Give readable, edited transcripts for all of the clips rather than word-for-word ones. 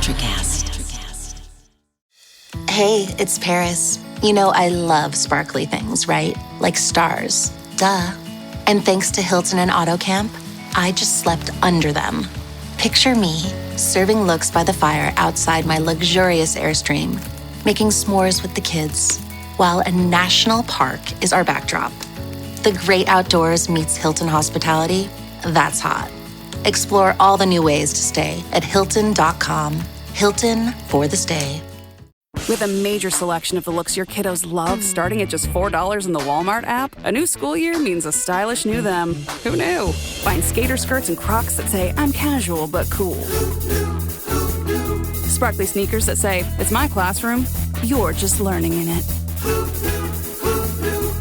Electricast. Hey, it's Paris. You know I love sparkly things, right? Like stars. Duh. And thanks to Hilton and AutoCamp, I just slept under them. Picture me, serving looks by the fire outside my luxurious Airstream, making s'mores with the kids, while a national park is our backdrop. The great outdoors meets Hilton hospitality. That's hot. Explore all the new ways to stay at Hilton.com. Hilton for the stay. With a major selection of the looks your kiddos love starting at just $4 in the Walmart app, a new school year means a stylish new them. Who knew? Find skater skirts and Crocs that say, I'm casual but cool. Sparkly sneakers that say, it's my classroom, you're just learning in it.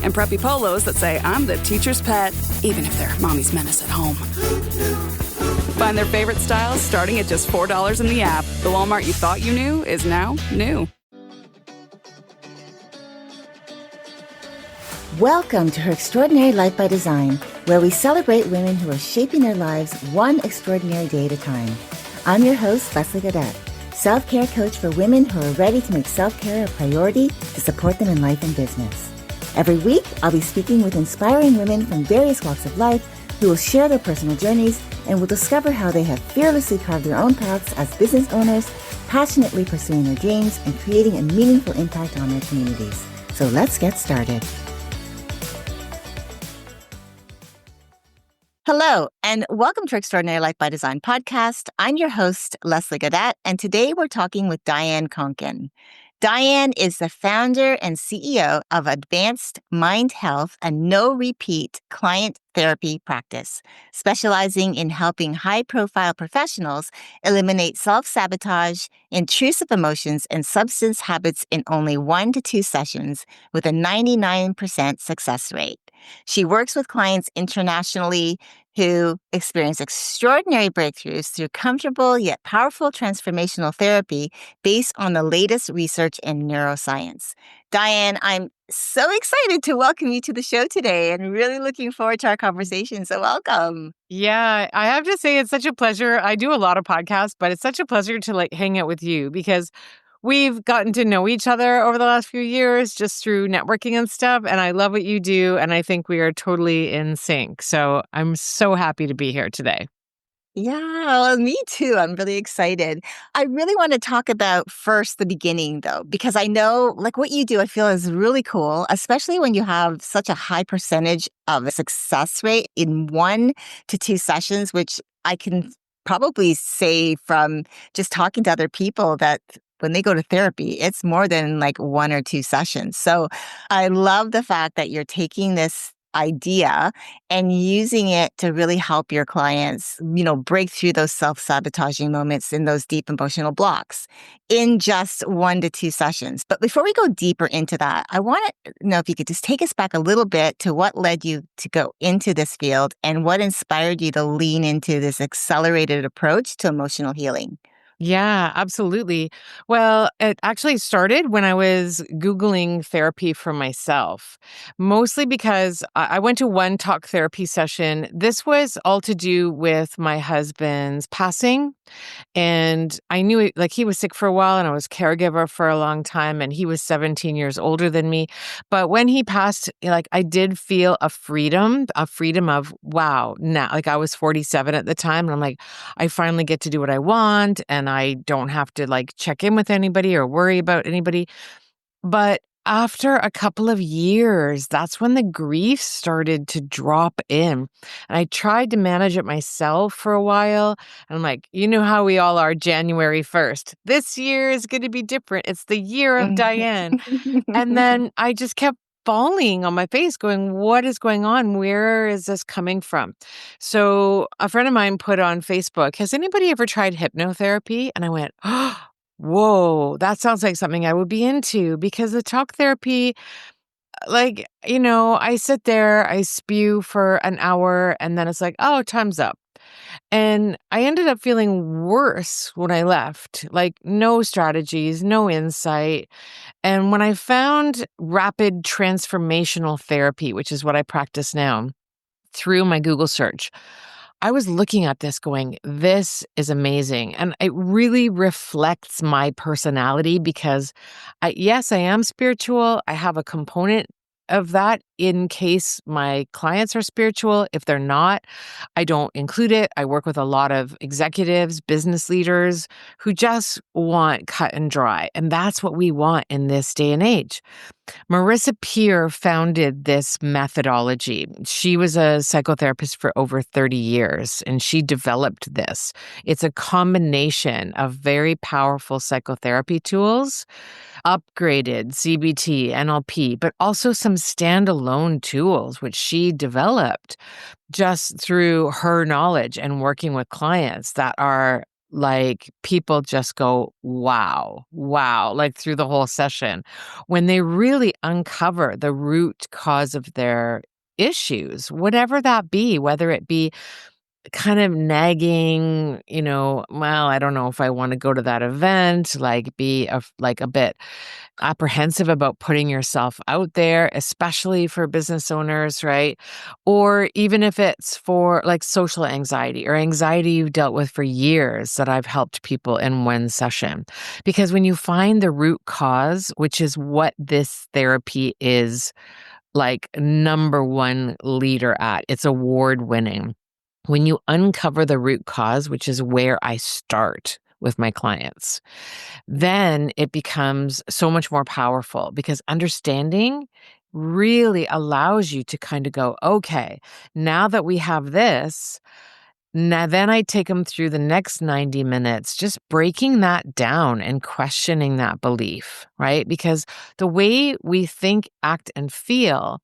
And preppy polos that say, I'm the teacher's pet, even if they're mommy's menace at home. Find their favorite styles starting at just $4 in the app. The Walmart you thought you knew is now new. Welcome to Her Extraordinary Life by Design, where we celebrate women who are shaping their lives one extraordinary day at a time. I'm your host, Leslie Gaudet, self-care coach for women who are ready to make self-care a priority to support them in life and business. Every week, I'll be speaking with inspiring women from various walks of life who will share their personal journeys and will discover how they have fearlessly carved their own paths as business owners, passionately pursuing their dreams and creating a meaningful impact on their communities. So let's get started. Hello, and welcome to Extraordinary Life by Design podcast. I'm your host, Leslie Gaudet, and today we're talking with Diane Konkin. Diane is the founder and CEO of Advanced Mind Health, a no-repeat client therapy practice, specializing in helping high-profile professionals eliminate self-sabotage, intrusive emotions, and substance habits in only 1 to 2 sessions with a 99% success rate. She works with clients internationally who experience extraordinary breakthroughs through comfortable yet powerful transformational therapy based on the latest research in neuroscience. Diane, I'm so excited to welcome you to the show today and really looking forward to our conversation. So welcome. Yeah, I have to say it's such a pleasure. I do a lot of podcasts, but it's such a pleasure to hang out with you because we've gotten to know each other over the last few years just through networking and stuff. And I love what you do. And I think we are totally in sync. So I'm so happy to be here today. Yeah, well, me too. I'm really excited. I really want to talk about first the beginning, though, because I know what you do, I feel is really cool, especially when you have such a high percentage of a success rate in 1 to 2 sessions, which I can probably say from just talking to other people that when they go to therapy, it's more than 1 or 2 sessions. So I love the fact that you're taking this idea and using it to really help your clients, break through those self-sabotaging moments and those deep emotional blocks in just 1 to 2 sessions. But before we go deeper into that, I want to know if you could just take us back a little bit to what led you to go into this field and what inspired you to lean into this accelerated approach to emotional healing. Yeah, absolutely. Well, it actually started when I was Googling therapy for myself, mostly because I went to one talk therapy session. This was all to do with my husband's passing. And I knew he was sick for a while and I was caregiver for a long time and he was 17 years older than me. But when he passed, I did feel a freedom of, wow, now, I was 47 at the time and I'm like, I finally get to do what I want and I don't have to check in with anybody or worry about anybody. But after a couple of years, that's when the grief started to drop in. And I tried to manage it myself for a while. And I'm like, you know how we all are January 1st. This year is going to be different. It's the year of Diane. And then I just kept falling on my face going, what is going on? Where is this coming from? So a friend of mine put on Facebook, has anybody ever tried hypnotherapy? And I went, oh, whoa, that sounds like something I would be into because the talk therapy, I sit there, I spew for an hour and then it's like, oh, time's up. And I ended up feeling worse when I left, no strategies, no insight. And when I found rapid transformational therapy, which is what I practice now through my Google search, I was looking at this going, this is amazing. And it really reflects my personality because yes, I am spiritual. I have a component of that in case my clients are spiritual. If they're not, I don't include it. I work with a lot of executives, business leaders who just want cut and dry. And that's what we want in this day and age. Marissa Peer founded this methodology. She was a psychotherapist for over 30 years, and she developed this. It's a combination of very powerful psychotherapy tools, upgraded CBT, NLP, but also some standalone tools, which she developed just through her knowledge and working with clients that are like people just go, wow, wow, like through the whole session when they really uncover the root cause of their issues, whatever that be, whether it be kind of nagging, well, I don't know if I want to go to that event, like be like a bit apprehensive about putting yourself out there, especially for business owners, right? Or even if it's for like social anxiety or anxiety you've dealt with for years that I've helped people in one session. Because when you find the root cause, which is what this therapy is like number one leader at, it's award winning. When you uncover the root cause, which is where I start with my clients, then it becomes so much more powerful because understanding really allows you to kind of go, okay, now that we have this, now then I take them through the next 90 minutes, just breaking that down and questioning that belief, right? Because the way we think, act, and feel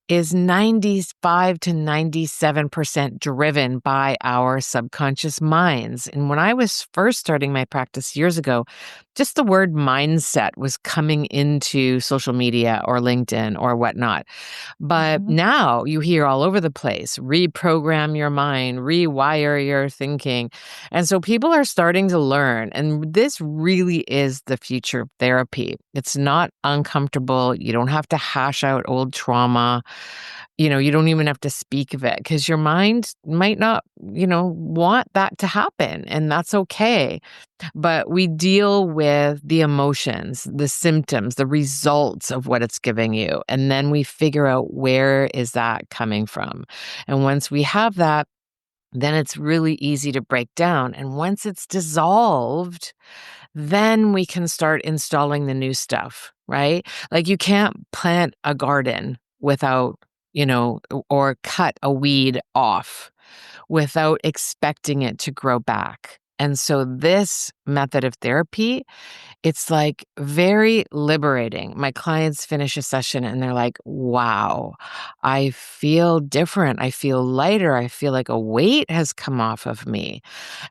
is 95 to 97% driven by our subconscious minds. And when I was first starting my practice years ago, just the word mindset was coming into social media or LinkedIn or whatnot. But Mhm. now you hear all over the place, reprogram your mind, rewire your thinking. And so people are starting to learn, and this really is the future of therapy. It's not uncomfortable. You don't have to hash out old trauma. You don't even have to speak of it because your mind might not, want that to happen, and that's okay. But we deal with the emotions, the symptoms, the results of what it's giving you. And then we figure out where is that coming from. And once we have that, then it's really easy to break down. And once it's dissolved, then we can start installing the new stuff, right? Like you can't plant a garden without, or cut a weed off without expecting it to grow back. And so this method of therapy, it's like very liberating. My clients finish a session and they're like, wow, I feel different. I feel lighter. I feel like a weight has come off of me.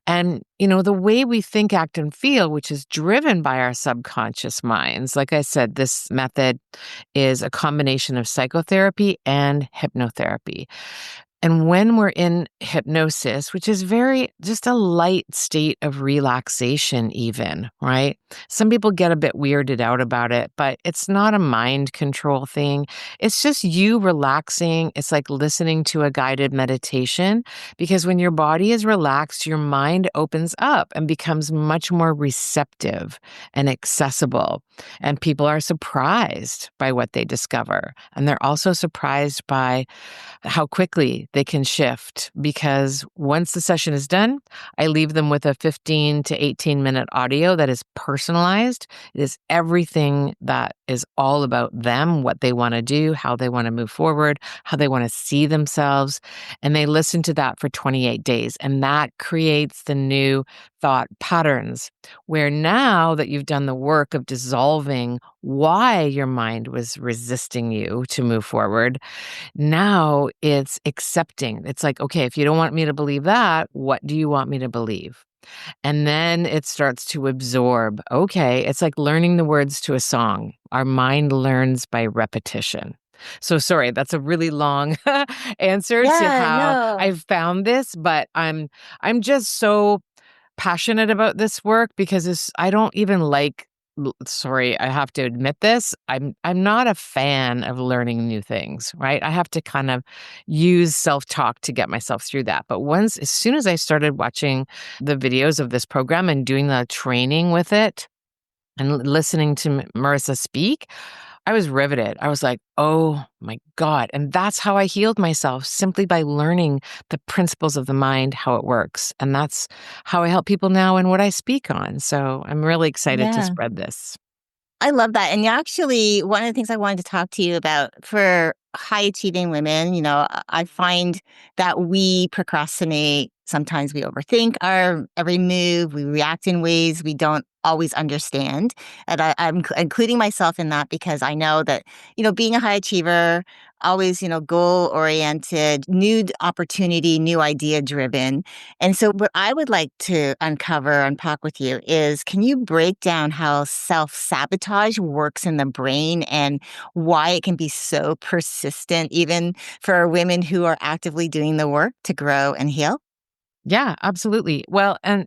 And, the way we think, act, and feel, which is driven by our subconscious minds, like I said, this method is a combination of psychotherapy and hypnotherapy. And when we're in hypnosis, which is very just a light state of relaxation, even, right? Some people get a bit weirded out about it, but it's not a mind control thing. It's just you relaxing. It's like listening to a guided meditation because when your body is relaxed, your mind opens up and becomes much more receptive and accessible. And people are surprised by what they discover. And they're also surprised by how quickly they can shift because once the session is done, I leave them with a 15 to 18-minute audio that is personalized. It is everything that is all about them, what they want to do, how they want to move forward, how they want to see themselves. And they listen to that for 28 days. And that creates the new thought patterns where now that you've done the work of dissolving why your mind was resisting you to move forward, now it's accepting. It's like, okay, if you don't want me to believe that, what do you want me to believe? And then it starts to absorb. Okay, it's like learning the words to a song. Our mind learns by repetition. So sorry, that's a really long answer to Yeah, how no. I've found this, but I'm just so passionate about this work because I don't even like sorry, I have to admit this. I'm not a fan of learning new things, right? I have to kind of use self-talk to get myself through that. But as soon as I started watching the videos of this program and doing the training with it and listening to Marissa speak, I was riveted. I was like, oh my God. And that's how I healed myself, simply by learning the principles of the mind, how it works. And that's how I help people now and what I speak on. So I'm really excited to Yeah. spread this. I love that. And actually, one of the things I wanted to talk to you about for high achieving women, I find that we procrastinate. Sometimes we overthink our every move. We react in ways we don't always understand. And I'm including myself in that because I know that, being a high achiever, always, goal oriented, new opportunity, new idea driven. And so, what I would like to uncover, unpack with you is, can you break down how self sabotage works in the brain and why it can be so persistent, even for women who are actively doing the work to grow and heal? Yeah, absolutely. Well, and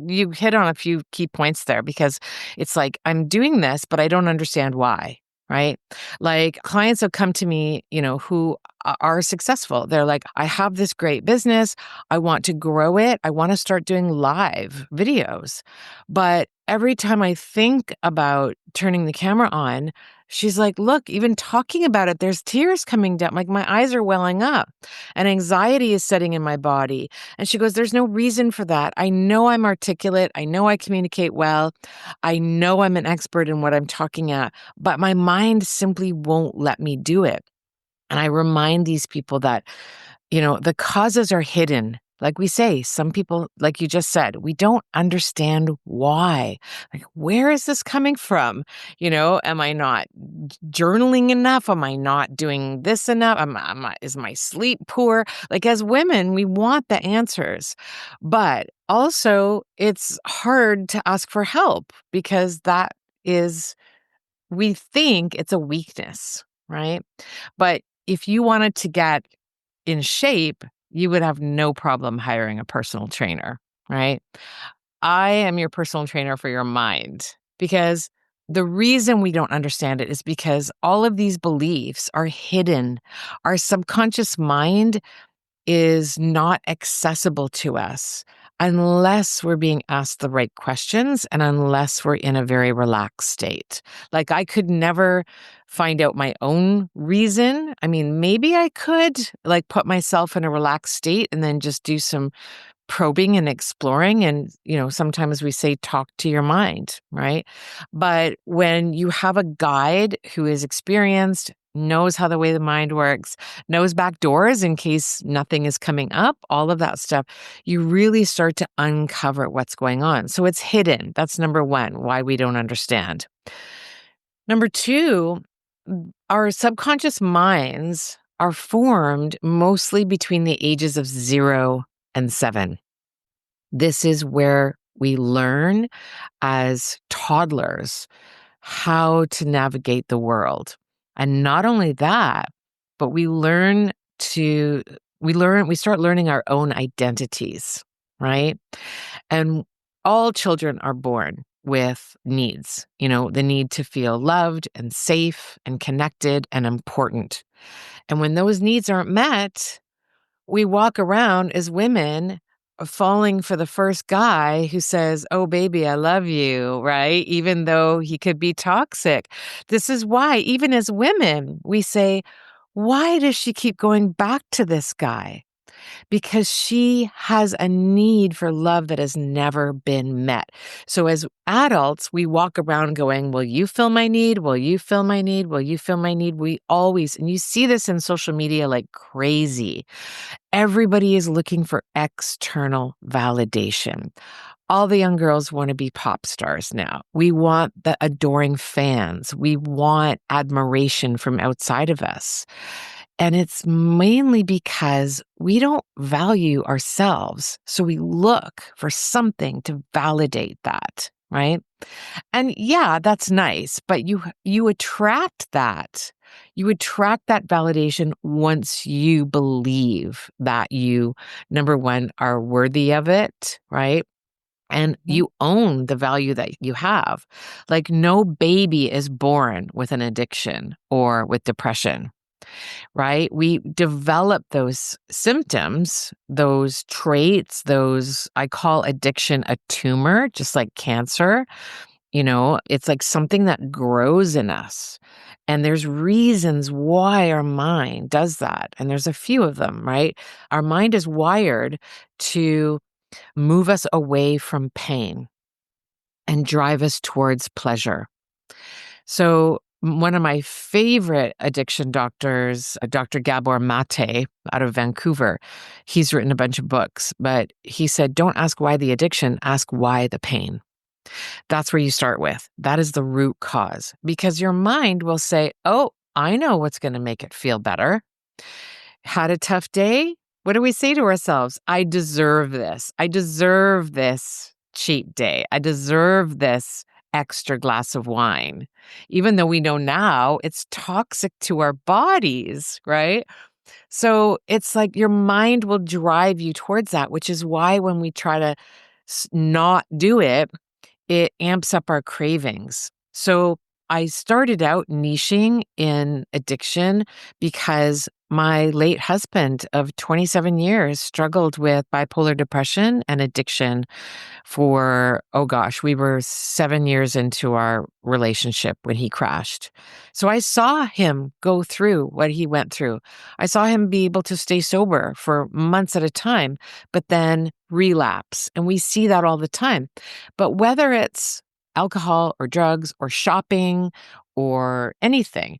you hit on a few key points there, because it's like I'm doing this, but I don't understand why, right? Like clients have come to me, who are successful. They're like, I have this great business. I want to grow it. I want to start doing live videos. But every time I think about turning the camera on, she's like, look, even talking about it, there's tears coming down. Like my eyes are welling up and anxiety is setting in my body. And she goes, there's no reason for that. I know I'm articulate. I know I communicate well. I know I'm an expert in what I'm talking at, but my mind simply won't let me do it. And I remind these people that, the causes are hidden. Like we say, some people, like you just said, we don't understand why. Like, where is this coming from? Am I not journaling enough? Am I not doing this enough? Is my sleep poor? Like, as women, we want the answers. But also, it's hard to ask for help because we think it's a weakness, right? But if you wanted to get in shape, you would have no problem hiring a personal trainer, right? I am your personal trainer for your mind, because the reason we don't understand it is because all of these beliefs are hidden. Our subconscious mind is not accessible to us unless we're being asked the right questions and unless we're in a very relaxed state. Like I could never find out my own reason. I mean, maybe I could like put myself in a relaxed state and then just do some probing and exploring. And, sometimes we say, talk to your mind, right? But when you have a guide who is experienced, knows how the way the mind works, knows back doors in case nothing is coming up, all of that stuff, you really start to uncover what's going on. So it's hidden. That's number one, why we don't understand. Number two, our subconscious minds are formed mostly between the ages of 0 and 7. This is where we learn as toddlers how to navigate the world. And not only that, but we start learning our own identities, right? And all children are born with needs, the need to feel loved and safe and connected and important. And when those needs aren't met, we walk around as women falling for the first guy who says, oh, baby, I love you, right? Even though he could be toxic. This is why, even as women, we say, why does she keep going back to this guy? Because she has a need for love that has never been met. So as adults, we walk around going, will you fill my need? Will you fill my need? Will you fill my need? We always, and you see this in social media like crazy. Everybody is looking for external validation. All the young girls want to be pop stars now. We want the adoring fans. We want admiration from outside of us. And it's mainly because we don't value ourselves. So we look for something to validate that, right? And yeah, that's nice, but you attract that. You attract that validation once you believe that you, number one, are worthy of it, right? and you own the value that you have. Like, no baby is born with an addiction or with depression, right? We develop those symptoms, those traits, I call addiction a tumor, just like cancer. It's like something that grows in us. And there's reasons why our mind does that. And there's a few of them, right? Our mind is wired to move us away from pain and drive us towards pleasure. So, one of my favorite addiction doctors, Dr. Gabor Mate out of Vancouver, he's written a bunch of books, but he said, don't ask why the addiction, ask why the pain. That's where you start with. That is the root cause, because your mind will say, oh, I know what's going to make it feel better. Had a tough day? What do we say to ourselves? I deserve this. I deserve this cheat day. I deserve this extra glass of wine. Even though we know now it's toxic to our bodies, right? So it's like your mind will drive you towards that, which is why when we try to not do it, it amps up our cravings. So I started out niching in addiction because my late husband of 27 years struggled with bipolar depression and addiction for, oh gosh, we were 7 years into our relationship when he crashed. So I saw him go through what he went through. I saw him be able to stay sober for months at a time, but then relapse. And we see that all the time. But whether it's alcohol or drugs or shopping or anything,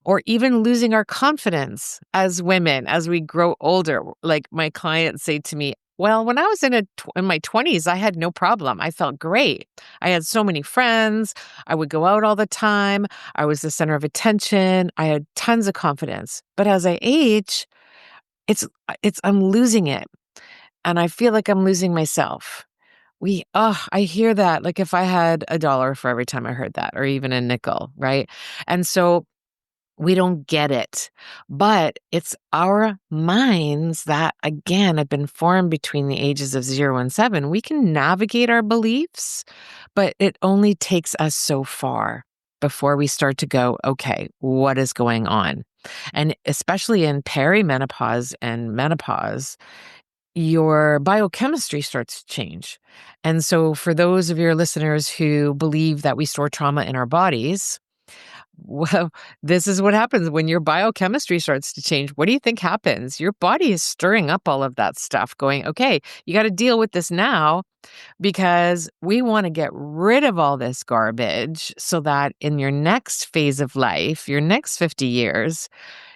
or even losing our confidence as women as we grow older, like my clients say to me, well, when I was in my 20s, I had no problem. I felt great. I had so many friends. I would go out all the time. I was the center of attention. I had tons of confidence. But as I age, I'm losing it. And I feel like I'm losing myself. I hear that. Like if I had $1 for every time I heard that, or even a nickel, right? And so we don't get it. But it's our minds that, again, have been formed between the ages of 0 and 7. We can navigate our beliefs, but it only takes us so far before we start to go, okay, what is going on? And especially in perimenopause and menopause, your biochemistry starts to change. And so for those of your listeners who believe that we store trauma in our bodies, well, this is what happens when your biochemistry starts to change. What do you think happens? Your body is stirring up all of that stuff, going, okay, you got to deal with this now because we want to get rid of all this garbage so that in your next phase of life, your next 50 years,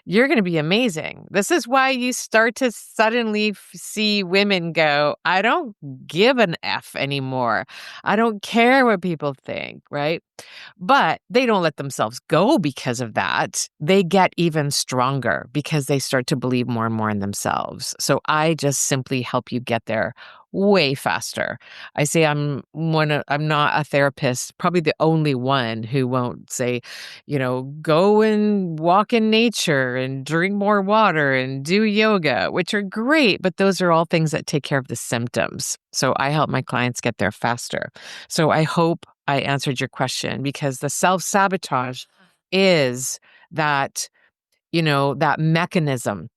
you're going to be amazing. This is why you start to suddenly see women go, I don't give an F anymore. I don't care what people think, right? But they don't let themselves go because of that. They get even stronger because they start to believe more and more in themselves. So I just simply help you get there way faster. I say I'm not a therapist, probably the only one who won't say, go and walk in nature and drink more water and do yoga, which are great, but those are all things that take care of the symptoms. So I help my clients get there faster. So I hope I answered your question, because the self-sabotage is that, that mechanism.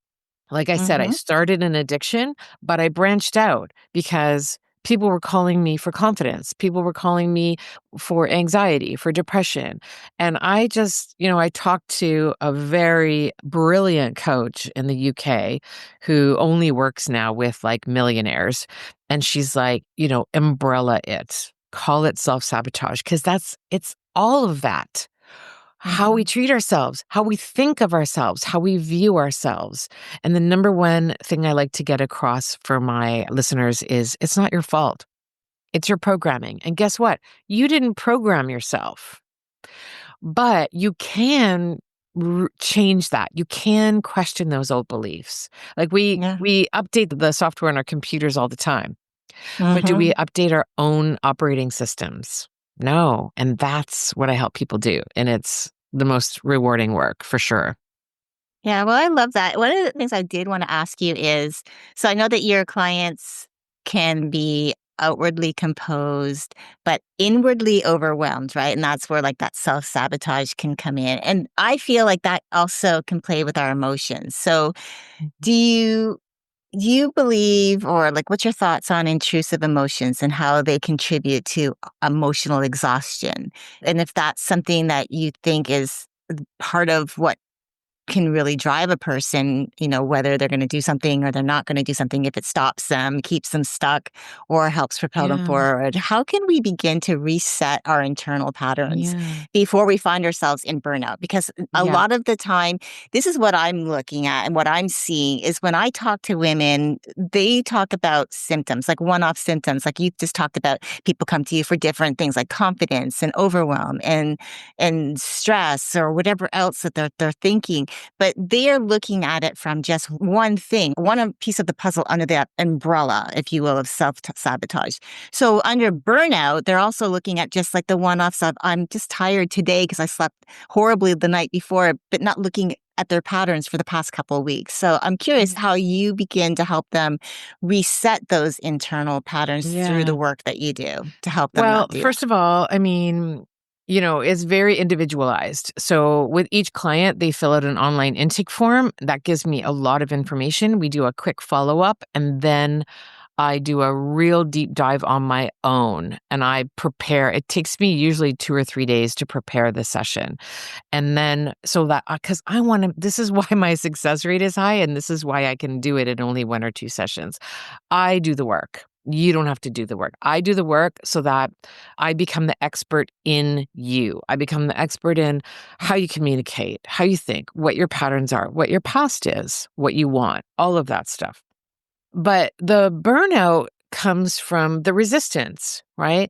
Like I said, I started an addiction, but I branched out because people were calling me for confidence. People were calling me for anxiety, for depression. And I just, I talked to a very brilliant coach in the UK who only works now with like millionaires. And she's like, umbrella it, call it self-sabotage, because it's all of that. How we treat ourselves, how we think of ourselves, how we view ourselves. And the number one thing I like to get across for my listeners is it's not your fault. It's your programming. And guess what? You didn't program yourself, but you can change that. You can question those old beliefs. Like we update the software on our computers all the time. But do we update our own operating systems? No. And that's what I help people do. And it's the most rewarding work for sure. Yeah, well, I love that. One of the things I did want to ask you is, so I know that your clients can be outwardly composed, but inwardly overwhelmed, right? And that's where like that self-sabotage can come in. And I feel like that also can play with our emotions. So do you believe, or like, what's your thoughts on intrusive emotions and how they contribute to emotional exhaustion? And if that's something that you think is part of what can really drive a person, whether they're going to do something or they're not going to do something, if it stops them, keeps them stuck, or helps propel them Yeah. forward. How can we begin to reset our internal patterns Yeah. before we find ourselves in burnout? Because a Yeah. lot of the time, this is what I'm looking at and what I'm seeing is when I talk to women, they talk about symptoms, like one-off symptoms, like you just talked about. People come to you for different things like confidence and overwhelm and stress or whatever else that they're thinking, but they're looking at it from just one thing, one piece of the puzzle under that umbrella, if you will, of self-sabotage. So under burnout, they're also looking at just like the one-offs of, I'm just tired today because I slept horribly the night before, but not looking at their patterns for the past couple of weeks. So I'm curious how you begin to help them reset those internal patterns through the Yeah. work that you do to help them Well, not do that. first of all, I mean, it's very individualized. So with each client, they fill out an online intake form. That gives me a lot of information. We do a quick follow-up, and then I do a real deep dive on my own, and I prepare. It takes me usually 2 or 3 days to prepare the session. And then so that because I want to, this is why my success rate is high, and this is why I can do it in only 1 or 2 sessions. I do the work. You don't have to do the work. I do the work so that I become the expert in you. I become the expert in how you communicate, how you think, what your patterns are, what your past is, what you want, all of that stuff. But the burnout comes from the resistance, right?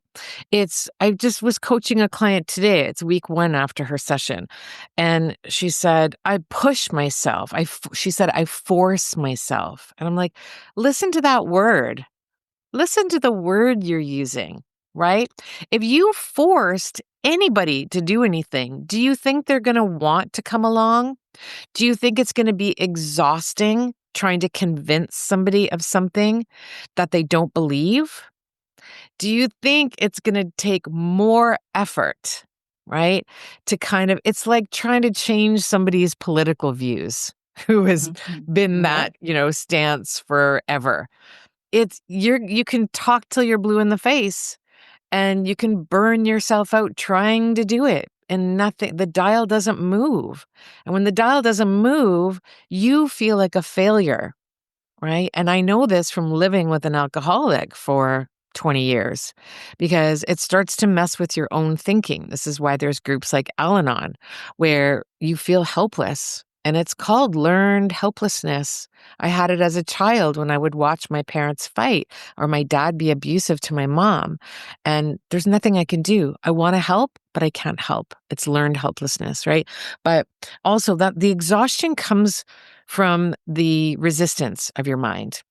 I just was coaching a client today. It's week 1 after her session. And she said, I push myself. She said, I force myself. And I'm like, listen to that word. Listen to the word you're using, right? If you forced anybody to do anything, do you think they're going to want to come along? Do you think it's going to be exhausting trying to convince somebody of something that they don't believe? Do you think it's going to take more effort, right? It's like trying to change somebody's political views who has Mhm. been Yeah. that, stance forever. You can talk till you're blue in the face, and you can burn yourself out trying to do it, and the dial doesn't move. And when the dial doesn't move, you feel like a failure, right? And I know this from living with an alcoholic for 20 years because it starts to mess with your own thinking. This is why there's groups like Al-Anon where you feel helpless. And it's called learned helplessness. I had it as a child when I would watch my parents fight or my dad be abusive to my mom. And there's nothing I can do. I want to help, but I can't help. It's learned helplessness, right? But also that the exhaustion comes from the resistance of your mind.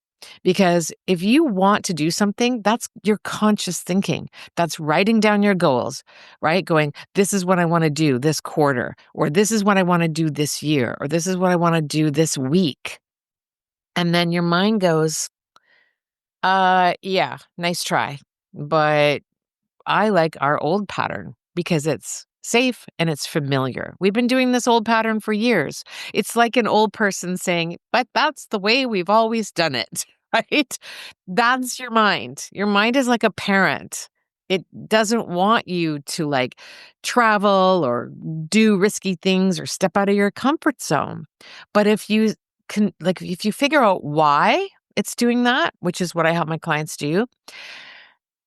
Because if you want to do something, that's your conscious thinking. That's writing down your goals, right? Going, this is what I want to do this quarter, or this is what I want to do this year, or this is what I want to do this week. And then your mind goes, yeah, nice try. But I like our old pattern because it's safe and it's familiar. We've been doing this old pattern for years. It's like an old person saying, but that's the way we've always done it, right? That's your mind. Your mind is like a parent. It doesn't want you to like travel or do risky things or step out of your comfort zone. But if you if you figure out why it's doing that, which is what I help my clients do,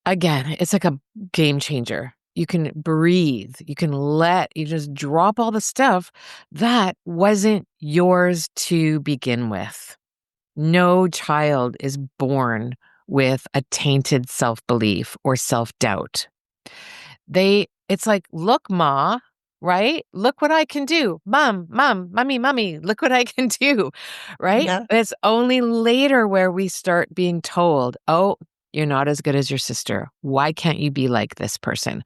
again, it's like a game changer. You can breathe. You just drop all the stuff that wasn't yours to begin with. No child is born with a tainted self-belief or self-doubt. It's like, look, Ma, right? Look what I can do. Mommy, look what I can do, right? Yeah. It's only later where we start being told, oh, you're not as good as your sister. Why can't you be like this person?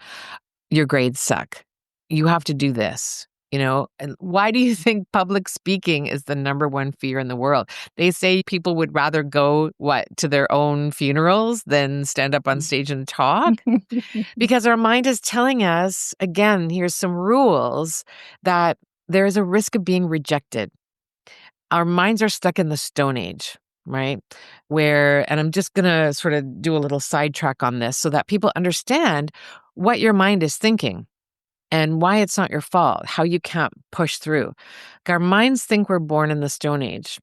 Your grades suck. You have to do this. And why do you think public speaking is the number one fear in the world? They say people would rather go, to their own funerals than stand up on stage and talk? Because our mind is telling us, again, here's some rules, that there is a risk of being rejected. Our minds are stuck in the Stone Age, right? And I'm just going to sort of do a little sidetrack on this so that people understand what your mind is thinking and why it's not your fault, how you can't push through. Our minds think we're born in the Stone Age.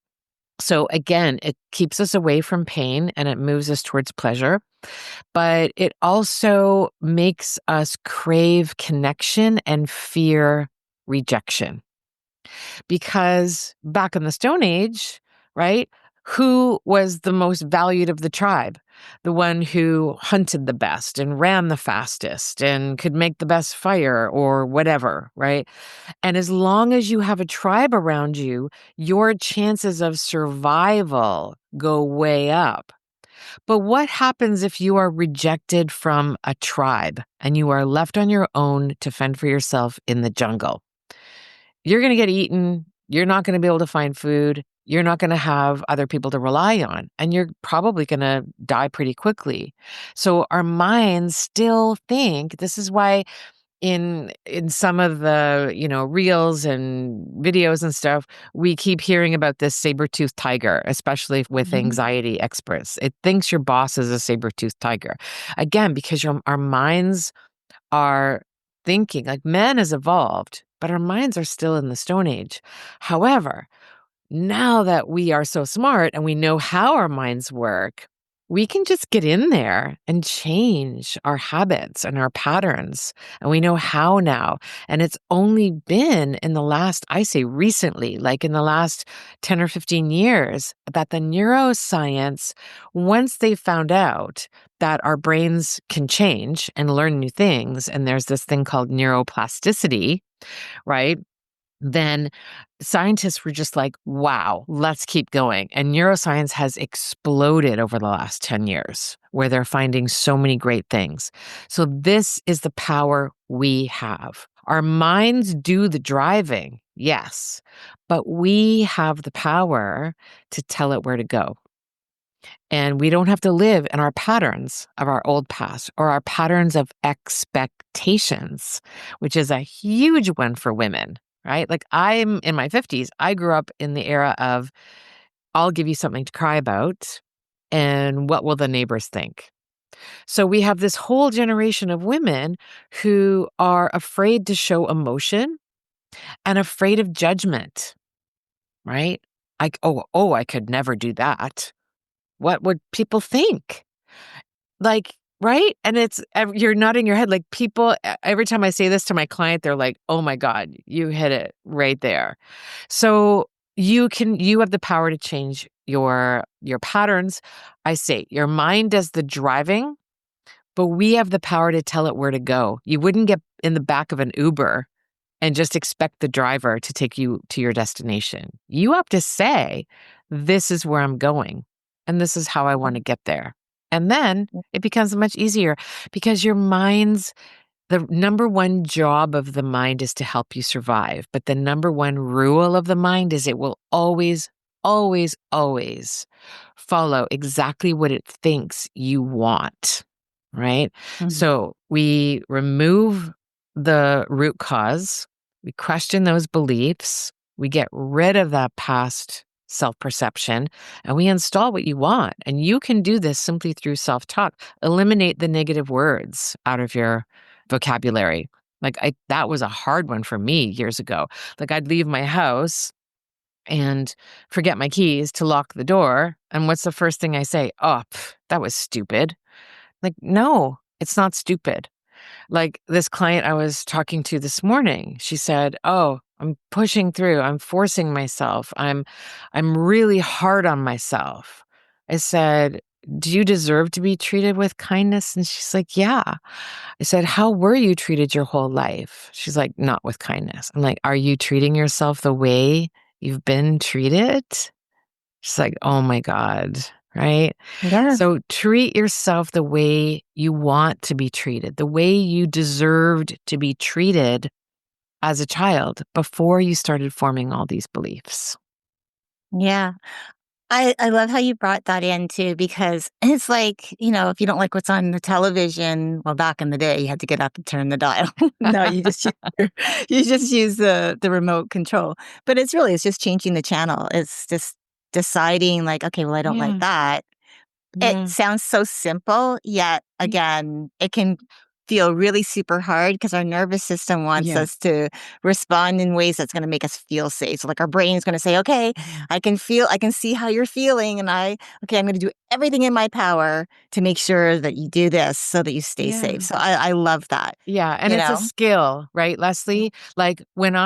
So again, it keeps us away from pain and it moves us towards pleasure. But it also makes us crave connection and fear rejection. Because back in the Stone Age, right, who was the most valued of the tribe? The one who hunted the best and ran the fastest and could make the best fire or whatever, right? And as long as you have a tribe around you, your chances of survival go way up. But what happens if you are rejected from a tribe and you are left on your own to fend for yourself in the jungle? You're going to get eaten. You're not going to be able to find food. You're not going to have other people to rely on, and you're probably going to die pretty quickly. So our minds still think, this is why in some of the, reels and videos and stuff, we keep hearing about this saber-toothed tiger, especially with anxiety experts. It thinks your boss is a saber-toothed tiger. Again, because our minds are thinking, like, man has evolved, but our minds are still in the Stone Age. However, now that we are so smart and we know how our minds work, we can just get in there and change our habits and our patterns. And we know how now. And it's only been in the last, I say recently, like in the last 10 or 15 years, that the neuroscience, once they found out that our brains can change and learn new things, and there's this thing called neuroplasticity, right? Then scientists were just like, wow, let's keep going. And neuroscience has exploded over the last 10 years, where they're finding so many great things. So this is the power we have. Our minds do the driving, yes, but we have the power to tell it where to go. And we don't have to live in our patterns of our old past or our patterns of expectations, which is a huge one for women, right? Like, I'm in my 50s. I grew up in the era of, I'll give you something to cry about, and what will the neighbors think? So we have this whole generation of women who are afraid to show emotion and afraid of judgment, right? Like, I could never do that. What would people think? Like, right? And you're nodding your head. Like, people, every time I say this to my client, they're like, oh my God, you hit it right there. So you have the power to change your patterns. I say your mind does the driving, but we have the power to tell it where to go. You wouldn't get in the back of an Uber and just expect the driver to take you to your destination. You have to say, this is where I'm going, and this is how I want to get there. And then it becomes much easier, because the number one job of the mind is to help you survive. But the number one rule of the mind is it will always, always, always follow exactly what it thinks you want, right? So we remove the root cause, we question those beliefs, we get rid of that past self-perception, and we install what you want. And you can do this simply through self-talk. Eliminate the negative words out of your vocabulary. Like, that was a hard one for me years ago. Like, I'd leave my house and forget my keys to lock the door. And what's the first thing I say? Oh, that was stupid. Like, no, it's not stupid. Like, this client I was talking to this morning, she said, oh, I'm pushing through. I'm forcing myself. I'm really hard on myself. I said, do you deserve to be treated with kindness? And she's like, yeah. I said, how were you treated your whole life? She's like, not with kindness. I'm like, are you treating yourself the way you've been treated? She's like, oh my God. Right? Yeah. So treat yourself the way you want to be treated, the way you deserved to be treated as a child before you started forming all these beliefs? Yeah. I love how you brought that in too, because it's like, if you don't like what's on the television, well, back in the day, you had to get up and turn the dial. No, you just use the remote control. But it's just changing the channel. It's just deciding like, okay, well, I don't like Yeah. that. It Yeah. sounds so simple, yet again, it can feel really super hard because our nervous system wants Yeah. us to respond in ways that's gonna make us feel safe. So, like, our brain's gonna say, "Okay, Mhm. I can see how you're feeling, and I'm gonna do everything in my power to make sure that you do this so that you stay safe." Yeah. So I love that, Yeah, and you it's a know? skill, right, Leslie? Like when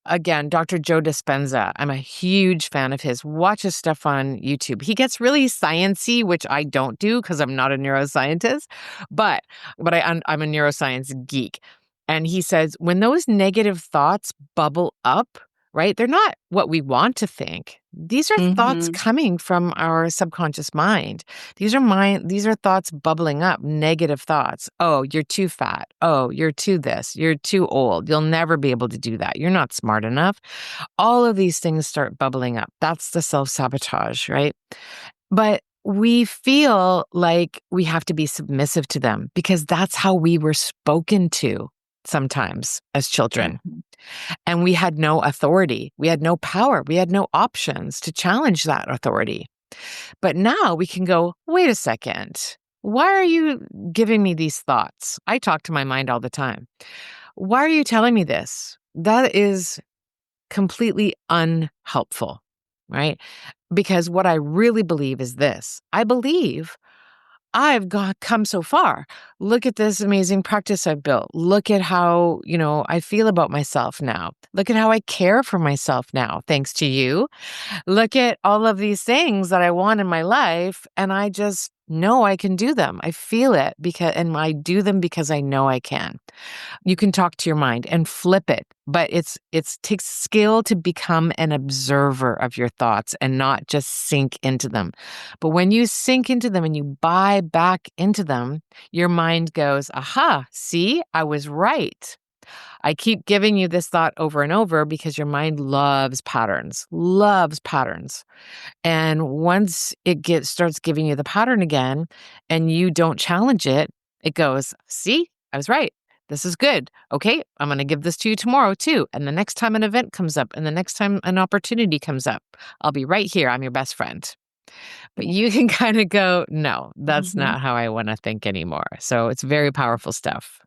again, Dr. Joe Dispenza, I'm a huge fan of his. Watch his stuff on YouTube. He gets really sciencey, which I don't do because I'm not a neuroscientist, but I'm a neuroscience geek. And he says when those negative thoughts bubble up, right? They're not what we want to think. These are thoughts Mhm. coming from our subconscious mind. These are thoughts bubbling up, negative thoughts. Oh, you're too fat. Oh, you're too this. You're too old. You'll never be able to do that. You're not smart enough. All of these things start bubbling up. That's the self-sabotage, right? But we feel like we have to be submissive to them because that's how we were spoken to sometimes as children. Mhm. And we had no authority. We had no power. We had no options to challenge that authority. But now we can go, wait a second. Why are you giving me these thoughts? I talk to my mind all the time. Why are you telling me this? That is completely unhelpful, right? Because what I really believe is this. I believe come so far. Look at this amazing practice I've built. Look at how, I feel about myself now. Look at how I care for myself now, thanks to you. Look at all of these things that I want in my life, and I just know I can do them. I feel it and I do them because I know I can. You can talk to your mind and flip it, but it takes skill to become an observer of your thoughts and not just sink into them. But when you sink into them and you buy back into them, your mind goes, aha, see, I was right. I keep giving you this thought over and over because your mind loves patterns, loves patterns. And once starts giving you the pattern again and you don't challenge it, it goes, see, I was right. This is good. Okay, I'm going to give this to you tomorrow too. And the next time an event comes up and the next time an opportunity comes up, I'll be right here. I'm your best friend. But you can kind of go, no, that's Mhm. not how I want to think anymore. So it's very powerful stuff.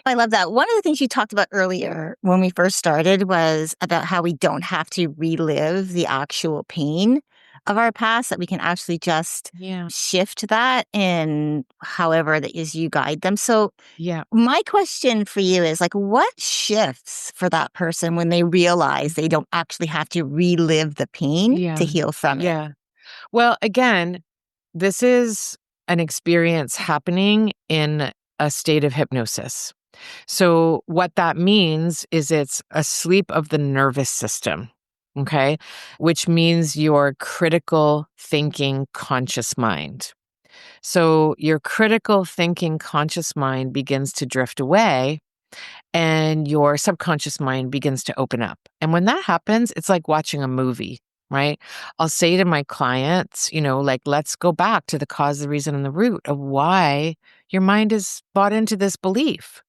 I love that. One of the things you talked about earlier when we first started was about how we don't have to relive the actual pain of our past, that we can actually just Yeah. shift that in however that is you guide them. So Yeah. my question for you is like, what shifts for that person when they realize they don't actually have to relive the pain to Yeah. heal from it? Yeah. Well, again, this is an experience happening in a state of hypnosis. So, what that means is it's a sleep of the nervous system, okay? Which means your critical thinking conscious mind. So, your critical thinking conscious mind begins to drift away and your subconscious mind begins to open up. And when that happens, it's like watching a movie, right? I'll say to my clients, like, let's go back to the cause, the reason, and the root of why your mind is bought into this belief.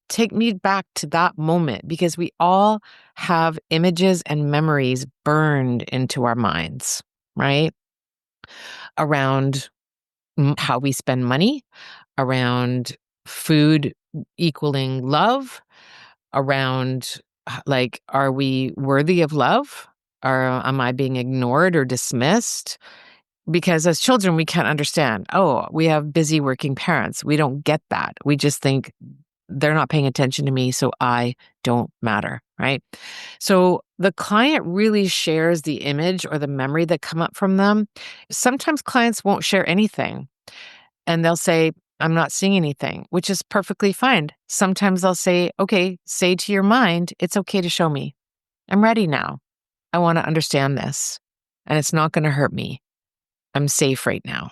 Take me back to that moment because we all have images and memories burned into our minds, right? Around how we spend money, around food equaling love, around like, are we worthy of love? Or am I being ignored or dismissed? Because as children, we can't understand. Oh, we have busy working parents. We don't get that. We just think they're not paying attention to me, so I don't matter, right? So the client really shares the image or the memory that come up from them. Sometimes clients won't share anything and they'll say, I'm not seeing anything, which is perfectly fine. Sometimes they'll say, okay, say to your mind, it's okay to show me. I'm ready now. I want to understand this and it's not going to hurt me. I'm safe right now.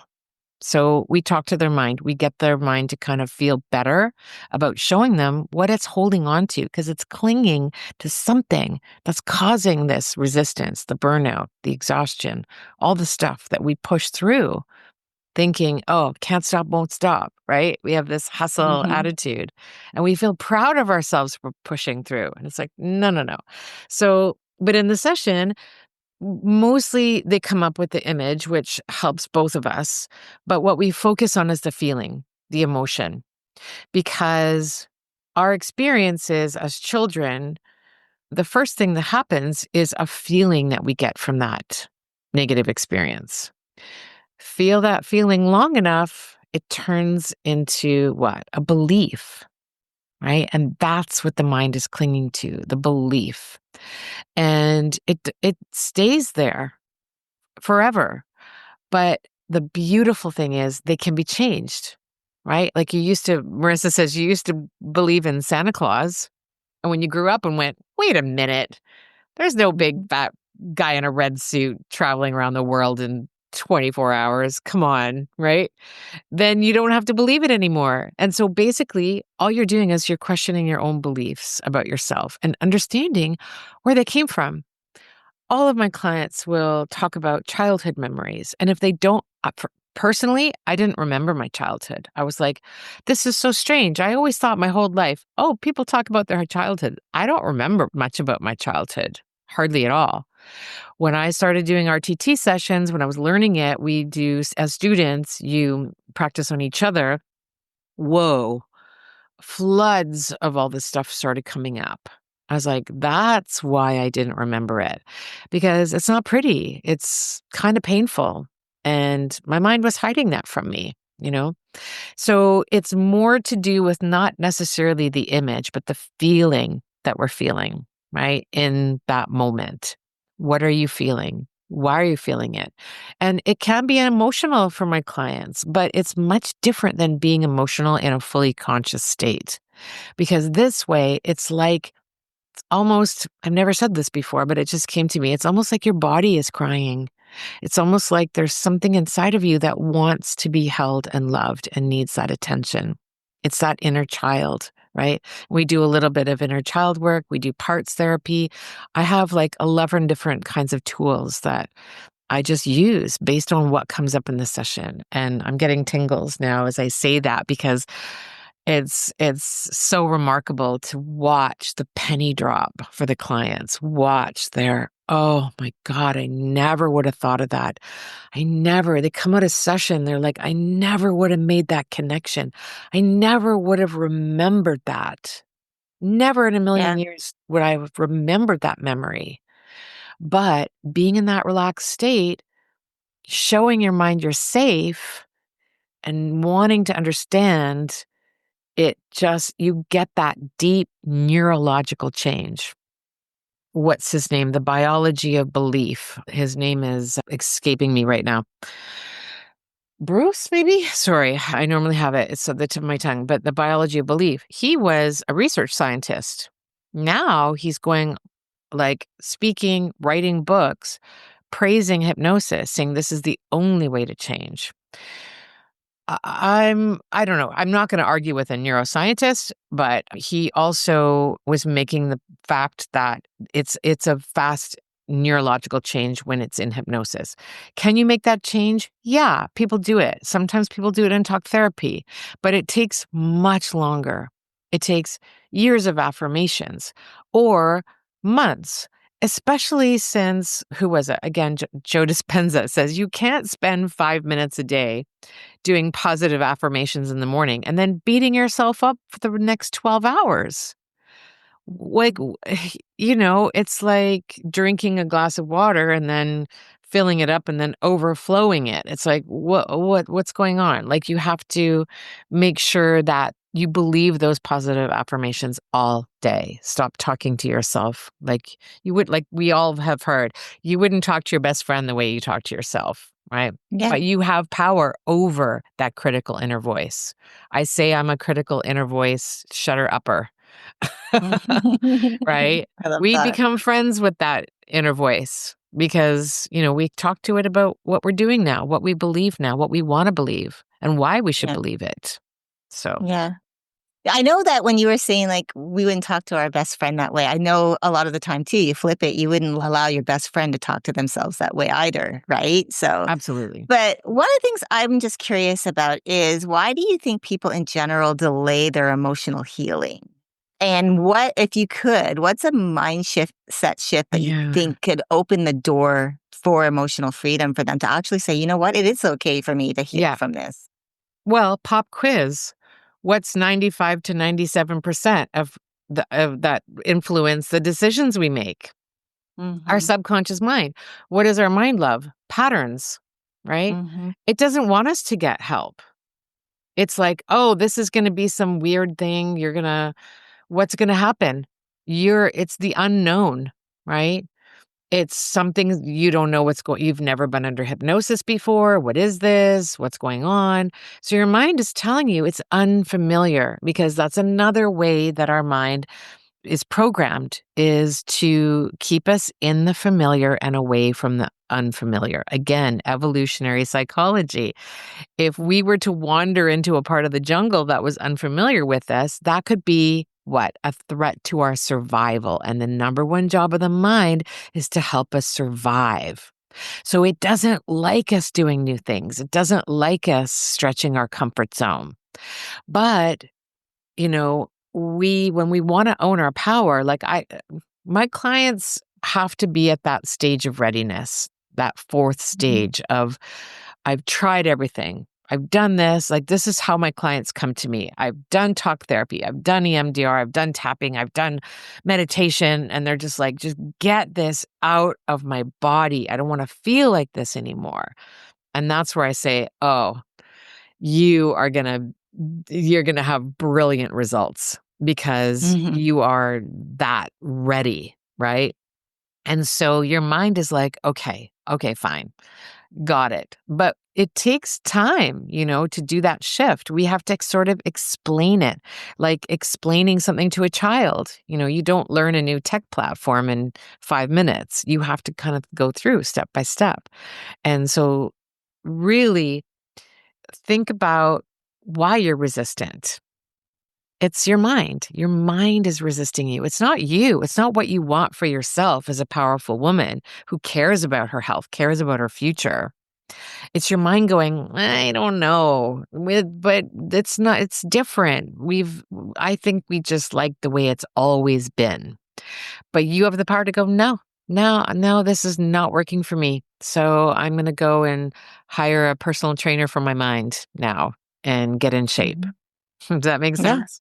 So we talk to their mind. We get their mind to kind of feel better about showing them what it's holding on to, because it's clinging to something that's causing this resistance, the burnout, the exhaustion, all the stuff that we push through thinking, oh, can't stop, won't stop, right? We have this hustle Mhm. attitude and we feel proud of ourselves for pushing through. And it's like, no, no, no. So, but in the session, mostly they come up with the image, which helps both of us. But what we focus on is the feeling, the emotion, because our experiences as children, the first thing that happens is a feeling that we get from that negative experience. Feel that feeling long enough, it turns into what? A belief, right? And that's what the mind is clinging to, the belief. And it stays there forever. But the beautiful thing is they can be changed, right? Like Marissa says, you used to believe in Santa Claus. And when you grew up and went, wait a minute, there's no big fat guy in a red suit traveling around the world in 24 hours. Come on, right? Then you don't have to believe it anymore. And so basically, all you're doing is you're questioning your own beliefs about yourself and understanding where they came from. All of my clients will talk about childhood memories. And if they don't, personally, I didn't remember my childhood. I was like, this is so strange. I always thought my whole life, oh, people talk about their childhood. I don't remember much about my childhood, hardly at all. When I started doing RTT sessions, when I was learning it, we do, as students, you practice on each other. Whoa, floods of all this stuff started coming up. I was like, that's why I didn't remember it, because it's not pretty. It's kind of painful. And my mind was hiding that from me, you know? So it's more to do with not necessarily the image, but the feeling that we're feeling, right? In that moment. What are you feeling? Why are you feeling it? And it can be emotional for my clients, but it's much different than being emotional in a fully conscious state. Because this way, it's like almost, I've never said this before, but it just came to me. It's almost like your body is crying. It's almost like there's something inside of you that wants to be held and loved and needs that attention. It's that inner child, right? We do a little bit of inner child work. We do parts therapy. I have like 11 different kinds of tools that I just use based on what comes up in the session. And I'm getting tingles now as I say that, because it's so remarkable to watch the penny drop for the clients. Watch their, oh my God, I never would have thought of that. They come out of session, they're like, I never would have made that connection. I never would have remembered that. Never in a million Yeah. years would I have remembered that memory. But being in that relaxed state, showing your mind you're safe and wanting to understand, you get that deep neurological change. What's his name? The biology of belief. His name is escaping me right now. Bruce, maybe? Sorry, I normally have it. It's at the tip of my tongue, but the biology of belief. He was a research scientist. Now he's going like speaking, writing books, praising hypnosis, saying this is the only way to change. I don't know. I'm not going to argue with a neuroscientist, but he also was making the fact that it's a fast neurological change when it's in hypnosis. Can you make that change? Yeah, people do it. Sometimes people do it in talk therapy, but it takes much longer. It takes years of affirmations or months. Especially since, who was it? Again, Joe Dispenza says you can't spend 5 minutes a day doing positive affirmations in the morning and then beating yourself up for the next 12 hours. Like, it's like drinking a glass of water and then filling it up and then overflowing it. It's like, what's going on? Like, you have to make sure that you believe those positive affirmations all day. Stop talking to yourself like you would, like we all have heard. You wouldn't talk to your best friend the way you talk to yourself, right? Yeah. But you have power over that critical inner voice. I say I'm a critical inner voice shutter upper. Right? I love We that. become friends with that inner voice. because, we talk to it about what we're doing now, what we believe now, what we want to believe, and why we should Yeah. believe it. So, Yeah. I know that when you were saying, like, we wouldn't talk to our best friend that way, I know a lot of the time too, you flip it, you wouldn't allow your best friend to talk to themselves that way either, right? So, absolutely. but one of the things I'm just curious about is why do you think people in general delay their emotional healing? And what, if you could, what's a set shift that you Yeah. think could open the door for emotional freedom for them to actually say, you know what, it is okay for me to heal Yeah. from this? Well, pop quiz. What's 95 to 97% of that influence the decisions we make? Our Mm-hmm. subconscious mind. What does our mind love? Patterns, right? Mm-hmm. It doesn't want us to get help. It's like, oh, this is going to be some weird thing. What's going to happen? It's the unknown, right? It's something you don't know you've never been under hypnosis before. What is this? What's going on? So your mind is telling you it's unfamiliar, because that's another way that our mind is programmed, is to keep us in the familiar and away from the unfamiliar. Again, evolutionary psychology. If we were to wander into a part of the jungle that was unfamiliar with us, that could be what? A threat to our survival. And the number one job of the mind is to help us survive. So it doesn't like us doing new things. It doesn't like us stretching our comfort zone. But, when we want to own our power, my clients have to be at that stage of readiness, that fourth stage of, I've tried everything. I've done this. Like, this is how my clients come to me. I've done talk therapy. I've done EMDR. I've done tapping. I've done meditation. And they're just like, just get this out of my body. I don't want to feel like this anymore. And that's where I say, oh, you're going to have brilliant results, because Mm-hmm. you are that ready, right? And so your mind is like, okay, fine. Got it. But it takes time, to do that shift. We have to sort of explain it, like explaining something to a child. You don't learn a new tech platform in 5 minutes. You have to kind of go through step by step. And so really think about why you're resistant. It's your mind. Your mind is resisting you. It's not you. It's not what you want for yourself as a powerful woman who cares about her health, cares about her future. It's your mind going, I don't know, but it's not, it's different. I think we just like the way it's always been. But you have the power to go, no, no, this is not working for me. So I'm going to go and hire a personal trainer for my mind now and get in shape. Does that make Yeah. sense?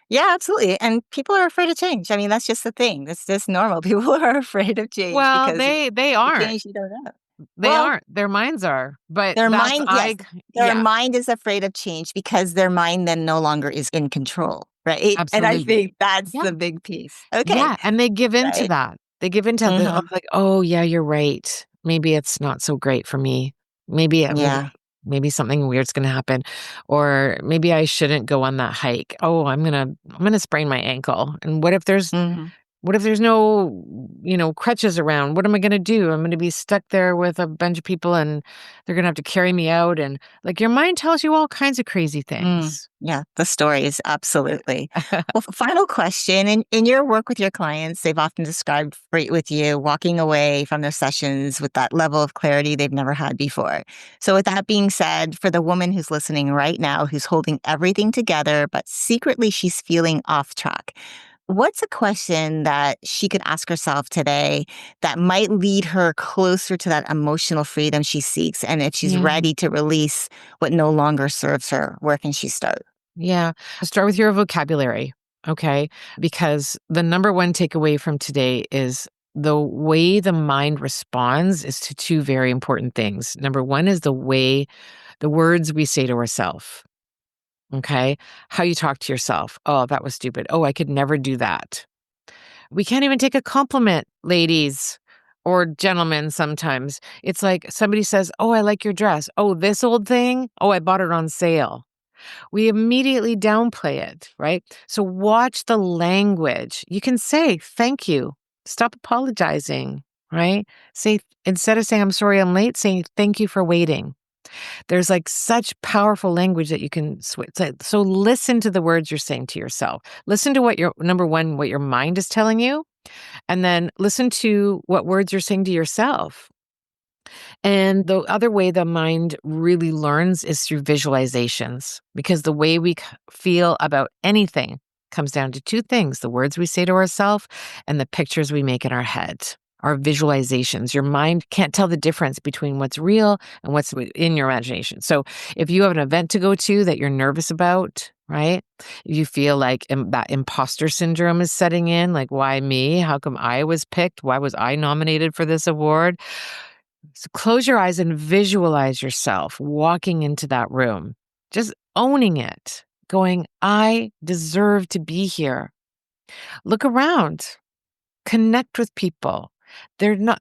Yeah, absolutely. And people are afraid of change. I mean, that's just the thing. That's just normal. People are afraid of change Well, because they the aren't. change you don't know. They Well, aren't. Their minds are. But their that's mind, yes, their yeah, mind is afraid of change because their mind then no longer is in control, right? And I absolutely. think that's Yeah. the big piece. Okay, Yeah, and they give into right? that. They give into the Hmm. like, "Oh, yeah, you're right. Maybe it's not so great for me. Maybe Yeah. maybe something weird's gonna happen, or maybe I shouldn't go on that hike. Oh, I'm gonna sprain my ankle. And Hmm. what if there's no, crutches around? What am I gonna do? I'm gonna be stuck there with a bunch of people, and they're gonna have to carry me out." And like, your mind tells you all kinds of crazy things. Yeah, the stories, absolutely. Well, final question. In your work with your clients, they've often described with you walking away from their sessions with that level of clarity they've never had before. So, with that being said, for the woman who's listening right now, who's holding everything together, but secretly she's feeling off track, what's a question that she could ask herself today that might lead her closer to that emotional freedom she seeks? And if she's Yeah. ready to release what no longer serves her, where can she start? Yeah. Start with your vocabulary, okay? Because the number one takeaway from today is the way the mind responds is to two very important things. Number one is the words we say to ourselves, okay? How you talk to yourself. Oh, that was stupid. Oh, I could never do that. We can't even take a compliment, ladies or gentlemen sometimes. It's like somebody says, "Oh, I like your dress." "Oh, this old thing? Oh, I bought it on sale." We immediately downplay it, right? So watch the language. You can say, "Thank you. Stop apologizing." right? Instead of saying, I'm sorry I'm late, saying, thank you for waiting. There's like such powerful language that you can switch. So listen to the words you're saying to yourself. Listen to what number one, what your mind is telling you, and then listen to what words you're saying to yourself. And the other way the mind really learns is through visualizations, because the way we feel about anything comes down to two things: the words we say to ourselves and the pictures we make in our head. Our visualizations. Your mind can't tell the difference between what's real and what's in your imagination. So if you have an event to go to that you're nervous about, right? You feel like that imposter syndrome is setting in, like, why me? How come I was picked? Why was I nominated for this award? So close your eyes and visualize yourself walking into that room, just owning it, going, I deserve to be here. Look around, connect with people.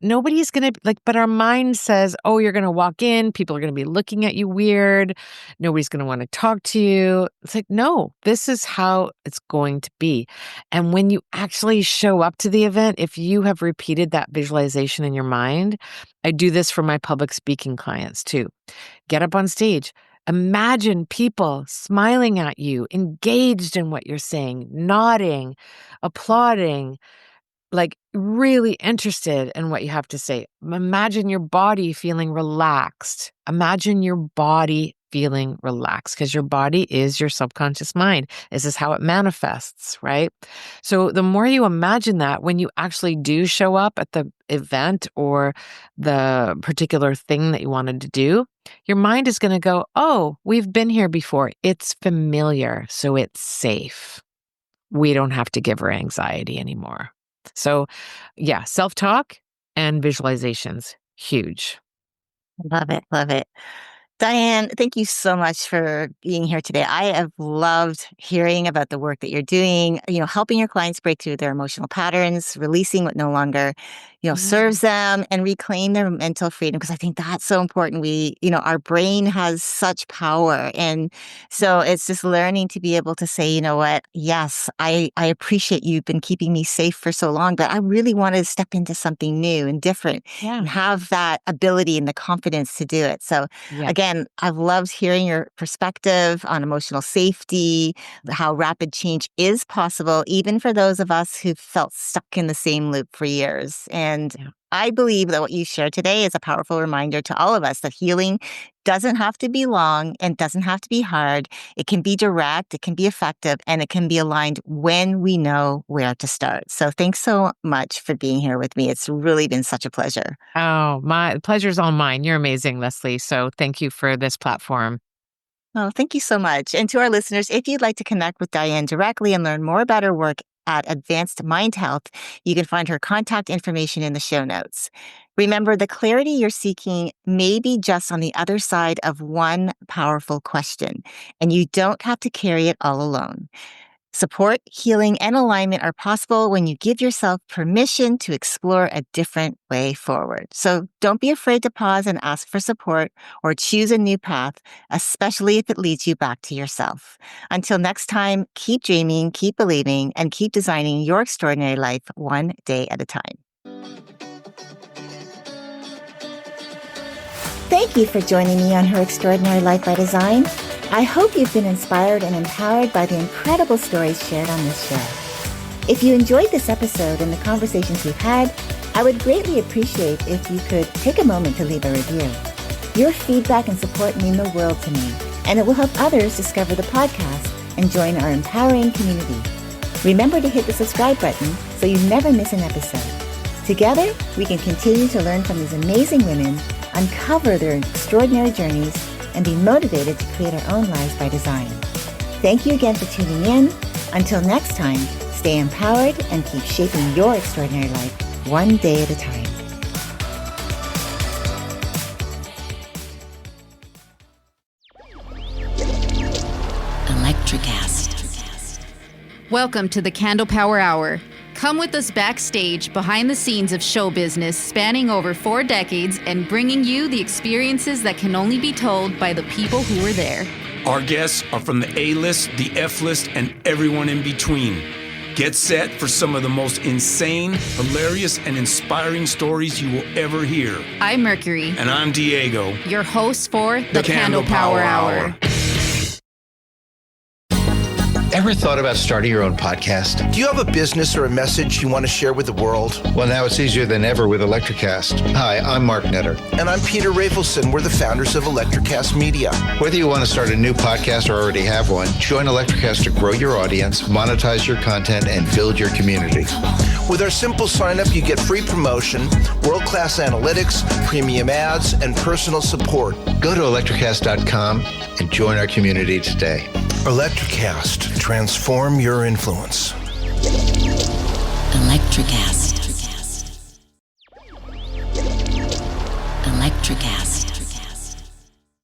Nobody's going to but our mind says, oh, you're going to walk in, people are going to be looking at you weird. Nobody's going to want to talk to you. It's like, no, this is how it's going to be. And when you actually show up to the event, if you have repeated that visualization in your mind, I do this for my public speaking clients too. Get up on stage. Imagine people smiling at you, engaged in what you're saying, nodding, applauding, like really interested in what you have to say. Imagine your body feeling relaxed. Imagine your body feeling relaxed, because your body is your subconscious mind. This is how it manifests, right? So the more you imagine that, when you actually do show up at the event or the particular thing that you wanted to do, your mind is going to go, oh, we've been here before. It's familiar, so it's safe. We don't have to give her anxiety anymore. So yeah, self-talk and visualizations, huge. Love it. Love it. Diane, thank you so much for being here today. I have loved hearing about the work that you're doing, helping your clients break through their emotional patterns, releasing what no longer, serves them, and reclaim their mental freedom. Because I think that's so important. Our brain has such power. And so it's just learning to be able to say, you know what? Yes, I appreciate you've been keeping me safe for so long, but I really want to step into something new and different and have that ability and the confidence to do it. So again, I've loved hearing your perspective on emotional safety, how rapid change is possible, even for those of us who've felt stuck in the same loop for years. And I believe that what you shared today is a powerful reminder to all of us that healing doesn't have to be long and doesn't have to be hard. It can be direct, it can be effective, and it can be aligned when we know where to start. So thanks so much for being here with me. It's really been such a pleasure. Oh, my pleasure's all mine. You're amazing, Leslie. So thank you for this platform. Oh, thank you so much. And to our listeners, if you'd like to connect with Diane directly and learn more about her work at Advanced Mind Health, you can find her contact information in the show notes. Remember, the clarity you're seeking may be just on the other side of one powerful question, and you don't have to carry it all alone. Support, healing, and alignment are possible when you give yourself permission to explore a different way forward. So don't be afraid to pause and ask for support or choose a new path, especially if it leads you back to yourself. Until next time, keep dreaming, keep believing, and keep designing your extraordinary life one day at a time. Thank you for joining me on Her Extraordinary Life by Design. I hope you've been inspired and empowered by the incredible stories shared on this show. If you enjoyed this episode and the conversations we've had, I would greatly appreciate if you could take a moment to leave a review. Your feedback and support mean the world to me, and it will help others discover the podcast and join our empowering community. Remember to hit the subscribe button so you never miss an episode. Together, we can continue to learn from these amazing women, uncover their extraordinary journeys, and be motivated to create our own lives by design. Thank you again for tuning in. Until next time, stay empowered and keep shaping your extraordinary life one day at a time. Electricast. Welcome to the Candle Power Hour. Come with us backstage behind the scenes of show business spanning over 4 decades and bringing you the experiences that can only be told by the people who were there. Our guests are from the A-list, the F-list, and everyone in between. Get set for some of the most insane, hilarious, and inspiring stories you will ever hear. I'm Mercury. And I'm Diego. Your host for the Candle Power Hour. Ever thought about starting your own podcast? Do you have a business or a message you want to share with the world? Well, now it's easier than ever with Electricast. Hi, I'm Mark Netter. And I'm Peter Rafelson. We're the founders of Electricast Media. Whether you want to start a new podcast or already have one, join Electricast to grow your audience, monetize your content, and build your community. With our simple sign-up, you get free promotion, world-class analytics, premium ads, and personal support. Go to electricast.com and join our community today. Electricast. Transform your influence. Electricast. Electricast.